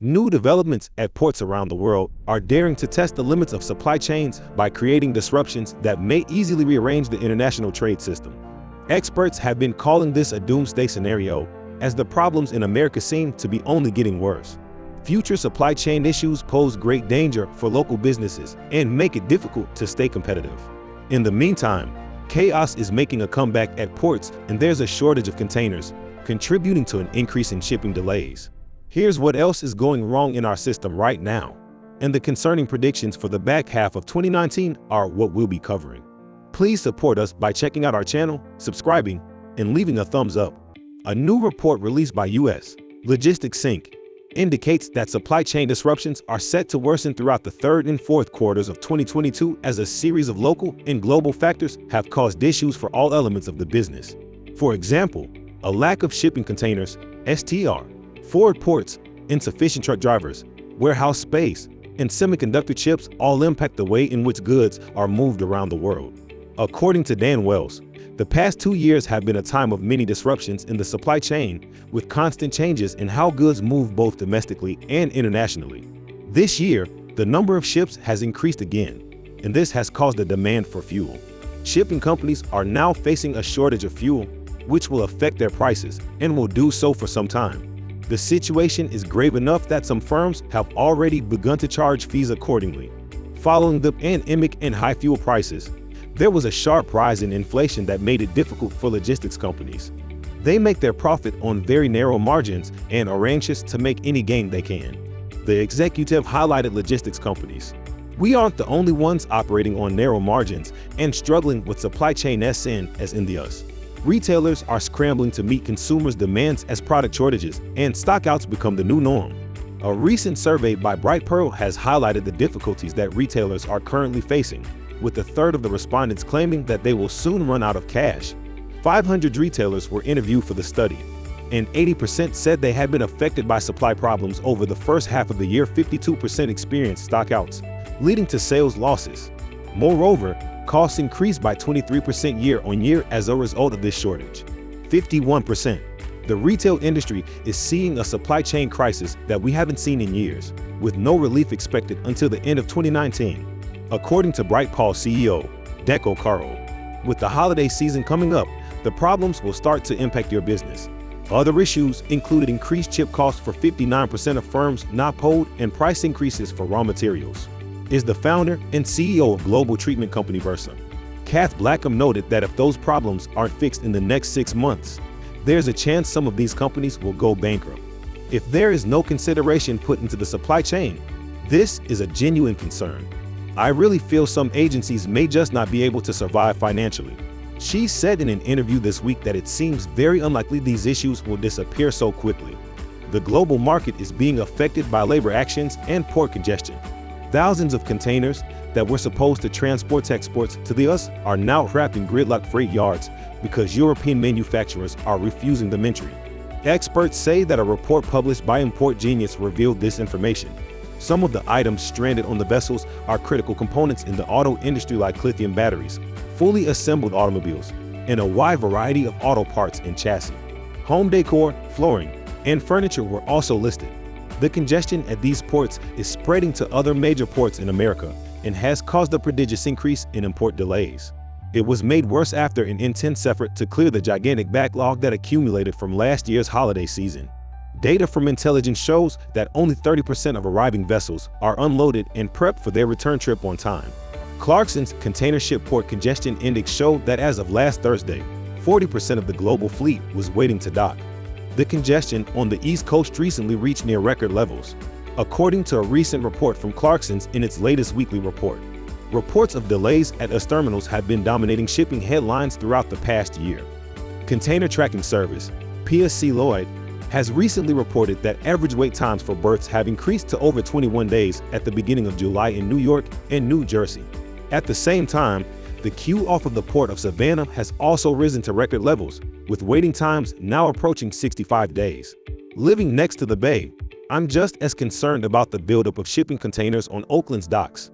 New developments at ports around the world are daring to test the limits of supply chains by creating disruptions that may easily rearrange the international trade system. Experts have been calling this a doomsday scenario, as the problems in America seem to be only getting worse. Future supply chain issues pose great danger for local businesses and make it difficult to stay competitive. In the meantime, chaos is making a comeback at ports, and there's a shortage of containers, contributing to an increase in shipping delays. Here's what else is going wrong in our system right now, and the concerning predictions for the back half of 2019 are what we'll be covering. Please support us by checking out our channel, subscribing, and leaving a thumbs up. A new report released by U.S. Logistics Inc. indicates that supply chain disruptions are set to worsen throughout the third and fourth quarters of 2022 as a series of local and global factors have caused issues for all elements of the business. For example, a lack of shipping containers, STR, forward ports, insufficient truck drivers, warehouse space, and semiconductor chips all impact the way in which goods are moved around the world. According to Dan Wells, the past 2 years have been a time of many disruptions in the supply chain, with constant changes in how goods move both domestically and internationally. This year, the number of ships has increased again, and this has caused a demand for fuel. Shipping companies are now facing a shortage of fuel, which will affect their prices and will do so for some time. The situation is grave enough that some firms have already begun to charge fees accordingly. Following the pandemic and high fuel prices, there was a sharp rise in inflation that made it difficult for logistics companies. They make their profit on very narrow margins and are anxious to make any gain they can. The executive highlighted logistics companies. "We aren't the only ones operating on narrow margins and struggling with supply chain as in the US. Retailers are scrambling to meet consumers' demands as product shortages and stockouts become the new norm." A recent survey by Bright Pearl has highlighted the difficulties that retailers are currently facing, with a third of the respondents claiming that they will soon run out of cash. 500 retailers were interviewed for the study, and 80% said they had been affected by supply problems over the first half of the year. 52% experienced stockouts, leading to sales losses. Moreover, costs increased by 23% year-on-year as a result of this shortage. 51%. The retail industry is seeing a supply chain crisis that we haven't seen in years, with no relief expected until the end of 2019. According to Bright Pearl CEO, Deco Carl, with the holiday season coming up, the problems will start to impact your business. Other issues included increased chip costs for 59% of firms not polled and price increases for raw materials. Is the founder and CEO of global treatment company Versa. Kath Blackham noted that if those problems aren't fixed in the next 6 months, there's a chance some of these companies will go bankrupt. If there is no consideration put into the supply chain, this is a genuine concern. I really feel some agencies may just not be able to survive financially. She said in an interview this week that it seems very unlikely these issues will disappear so quickly. The global market is being affected by labor actions and port congestion. Thousands of containers that were supposed to transport exports to the US are now trapped in gridlocked freight yards because European manufacturers are refusing them entry. Experts say that a report published by Import Genius revealed this information. Some of the items stranded on the vessels are critical components in the auto industry like lithium batteries, fully assembled automobiles, and a wide variety of auto parts and chassis. Home decor, flooring, and furniture were also listed. The congestion at these ports is spreading to other major ports in America and has caused a prodigious increase in import delays. It was made worse after an intense effort to clear the gigantic backlog that accumulated from last year's holiday season. Data from intelligence shows that only 30% of arriving vessels are unloaded and prepped for their return trip on time. Clarkson's Container Ship Port Congestion Index showed that as of last Thursday, 40% of the global fleet was waiting to dock. The congestion on the East Coast recently reached near record levels, according to a recent report from Clarkson's in its latest weekly report. Reports of delays at US terminals have been dominating shipping headlines throughout the past year. Container Tracking Service, PSC Lloyd, has recently reported that average wait times for berths have increased to over 21 days at the beginning of July in New York and New Jersey. At the same time, the queue off of the port of Savannah has also risen to record levels, with waiting times now approaching 65 days. Living next to the bay, I'm just as concerned about the buildup of shipping containers on Oakland's docks.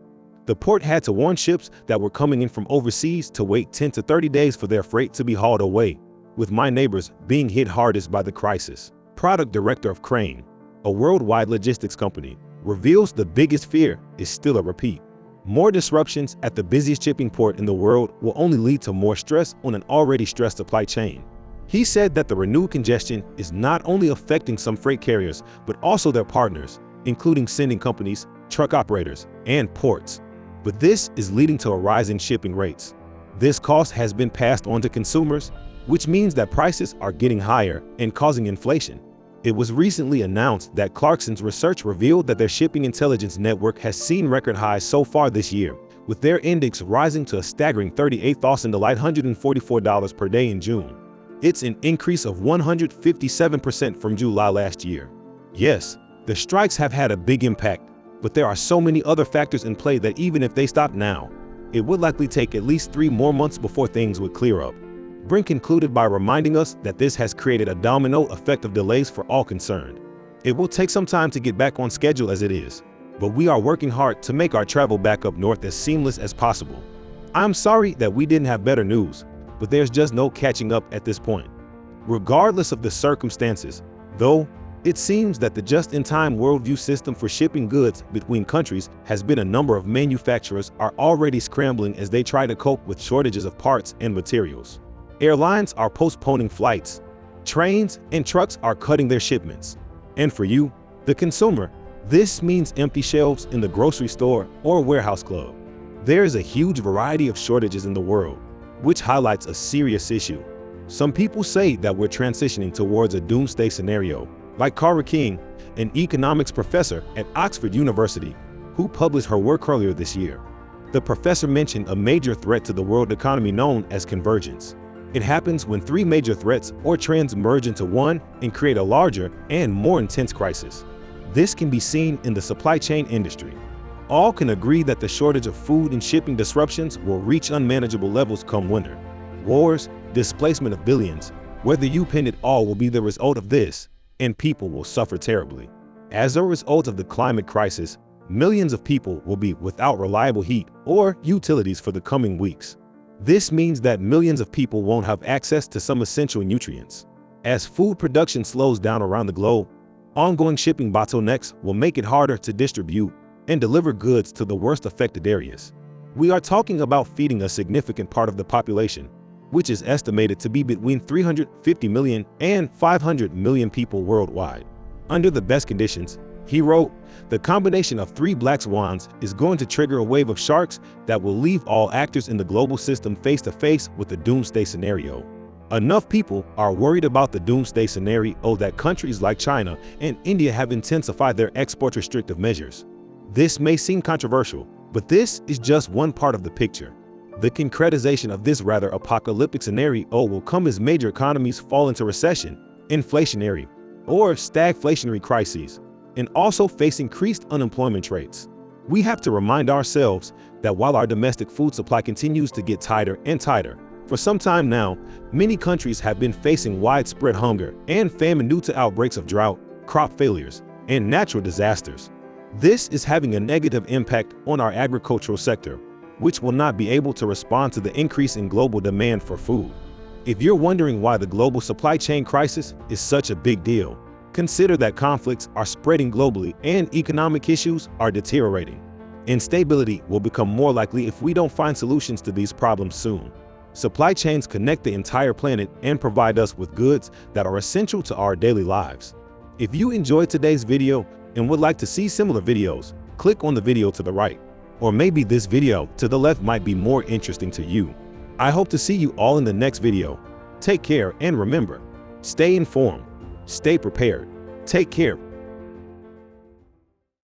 The port had to warn ships that were coming in from overseas to wait 10 to 30 days for their freight to be hauled away, with my neighbors being hit hardest by the crisis. Product Director of Crane, a worldwide logistics company, reveals the biggest fear is still a repeat. More disruptions at the busiest shipping port in the world will only lead to more stress on an already stressed supply chain. He said that the renewed congestion is not only affecting some freight carriers, but also their partners, including sending companies, truck operators, and ports. But this is leading to a rise in shipping rates. This cost has been passed on to consumers, which means that prices are getting higher and causing inflation. It was recently announced that Clarkson's research revealed that their shipping intelligence network has seen record highs so far this year, with their index rising to a staggering $38,144 per day in June. It's an increase of 157% from July last year. Yes, the strikes have had a big impact, but there are so many other factors in play that even if they stop now, it would likely take at least 3 more months before things would clear up. Brink concluded by reminding us that this has created a domino effect of delays for all concerned. It will take some time to get back on schedule as it is, but we are working hard to make our travel back up north as seamless as possible. I'm sorry that we didn't have better news, but there's just no catching up at this point. Regardless of the circumstances, though, it seems that the just-in-time worldview system for shipping goods between countries has been a number of manufacturers are already scrambling as they try to cope with shortages of parts and materials. Airlines are postponing flights, trains and trucks are cutting their shipments. And for you, the consumer, this means empty shelves in the grocery store or warehouse club. There is a huge variety of shortages in the world, which highlights a serious issue. Some people say that we're transitioning towards a doomsday scenario, like Cara King, an economics professor at Oxford University, who published her work earlier this year. The professor mentioned a major threat to the world economy known as convergence. It happens when 3 major threats or trends merge into one and create a larger and more intense crisis. This can be seen in the supply chain industry. All can agree that the shortage of food and shipping disruptions will reach unmanageable levels come winter. Wars, displacement of billions, whether you pin it all will be the result of this, and people will suffer terribly. As a result of the climate crisis, millions of people will be without reliable heat or utilities for the coming weeks. This means that millions of people won't have access to some essential nutrients. As food production slows down around the globe, ongoing shipping bottlenecks will make it harder to distribute and deliver goods to the worst affected areas. We are talking about feeding a significant part of the population, which is estimated to be between 350 million and 500 million people worldwide. Under the best conditions, he wrote, the combination of 3 black swans is going to trigger a wave of sharks that will leave all actors in the global system face to face with the doomsday scenario. Enough people are worried about the doomsday scenario that countries like China and India have intensified their export restrictive measures. This may seem controversial, but this is just one part of the picture. The concretization of this rather apocalyptic scenario will come as major economies fall into recession, inflationary, or stagflationary crises, and also face increased unemployment rates. We have to remind ourselves that while our domestic food supply continues to get tighter and tighter, for some time now, many countries have been facing widespread hunger and famine due to outbreaks of drought, crop failures, and natural disasters. This is having a negative impact on our agricultural sector, which will not be able to respond to the increase in global demand for food. If you're wondering why the global supply chain crisis is such a big deal, consider that conflicts are spreading globally and economic issues are deteriorating. Instability will become more likely if we don't find solutions to these problems soon. Supply chains connect the entire planet and provide us with goods that are essential to our daily lives. If you enjoyed today's video and would like to see similar videos, click on the video to the right. Or maybe this video to the left might be more interesting to you. I hope to see you all in the next video. Take care and remember, stay informed, stay prepared. Take care.